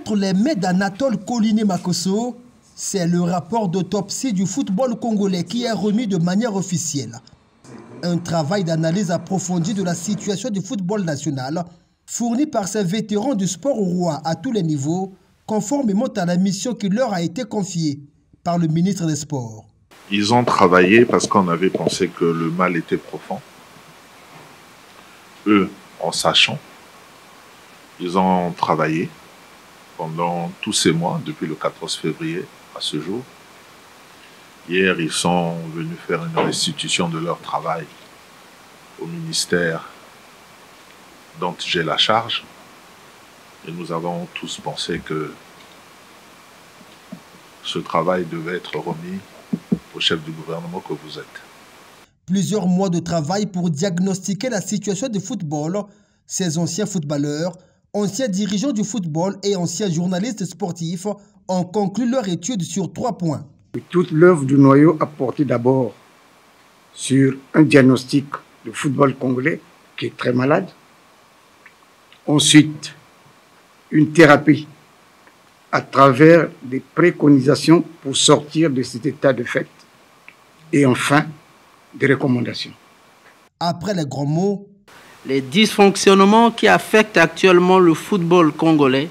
Entre les mains d'Anatole Koliné-Makosso, c'est le rapport d'autopsie du football congolais qui est remis de manière officielle. Un travail d'analyse approfondie de la situation du football national, fourni par ces vétérans du sport roi à tous les niveaux, conformément à la mission qui leur a été confiée par le ministre des Sports. Ils ont travaillé parce qu'on avait pensé que le mal était profond. Eux, en sachant, ils ont travaillé pendant tous ces mois, depuis le 14 février à ce jour. Hier, ils sont venus faire une restitution de leur travail au ministère dont j'ai la charge. Et nous avons tous pensé que ce travail devait être remis au chef du gouvernement que vous êtes. Plusieurs mois de travail pour diagnostiquer la situation du football. Ces anciens footballeurs, anciens dirigeants du football et anciens journalistes sportifs ont conclu leur étude sur 3 points. Toute l'œuvre du noyau a porté d'abord sur un diagnostic du football congolais qui est très malade. Ensuite, une thérapie à travers des préconisations pour sortir de cet état de fait. Et enfin, des recommandations. Après les grands mots, les dysfonctionnements qui affectent actuellement le football congolais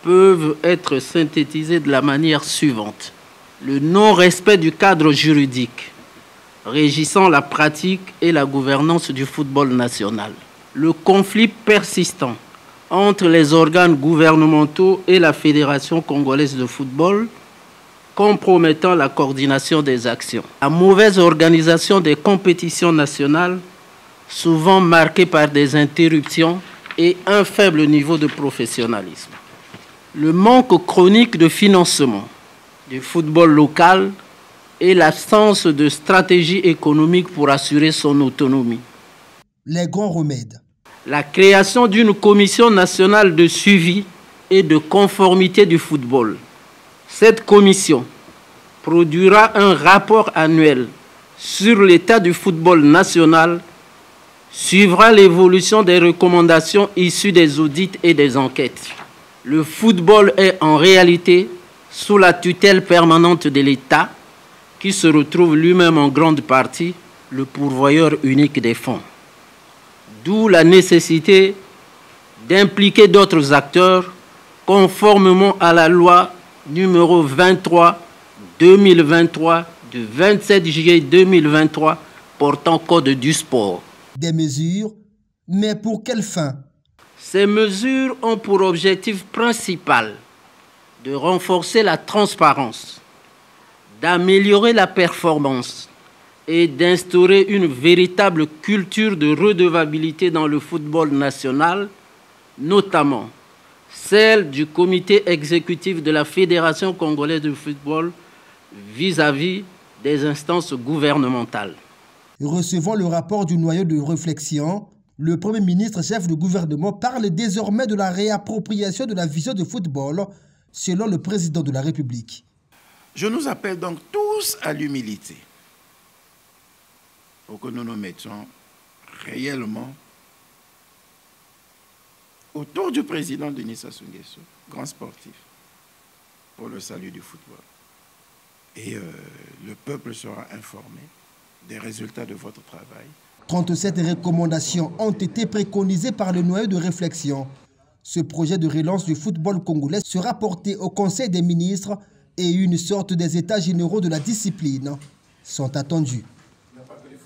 peuvent être synthétisés de la manière suivante. Le non-respect du cadre juridique régissant la pratique et la gouvernance du football national. Le conflit persistant entre les organes gouvernementaux et la Fédération congolaise de football, compromettant la coordination des actions. La mauvaise organisation des compétitions nationales, souvent marquée par des interruptions et un faible niveau de professionnalisme. Le manque chronique de financement du football local et l'absence de stratégie économique pour assurer son autonomie. Les grands remèdes. La création d'une commission nationale de suivi et de conformité du football. Cette commission produira un rapport annuel sur l'état du football national, suivra l'évolution des recommandations issues des audits et des enquêtes. Le football est en réalité sous la tutelle permanente de l'État, qui se retrouve lui-même en grande partie le pourvoyeur unique des fonds. D'où la nécessité d'impliquer d'autres acteurs conformément à la loi numéro 23/2023 du 27 juillet 2023 portant code du sport. Des mesures, mais pour quelle fin? Ces mesures ont pour objectif principal de renforcer la transparence, d'améliorer la performance et d'instaurer une véritable culture de redevabilité dans le football national, notamment celle du comité exécutif de la Fédération congolaise de football vis-à-vis des instances gouvernementales. Recevant le rapport du noyau de réflexion, le Premier ministre chef du gouvernement parle désormais de la réappropriation de la vision du football selon le président de la République. Je nous appelle donc tous à l'humilité pour que nous nous mettions réellement autour du président Denis Sassou Nguesso, grand sportif, pour le salut du football. Et le peuple sera informé des résultats de votre travail. 37 recommandations ont été préconisées par le noyau de réflexion. Ce projet de relance du football congolais sera porté au Conseil des ministres et une sorte des états généraux de la discipline sont attendus.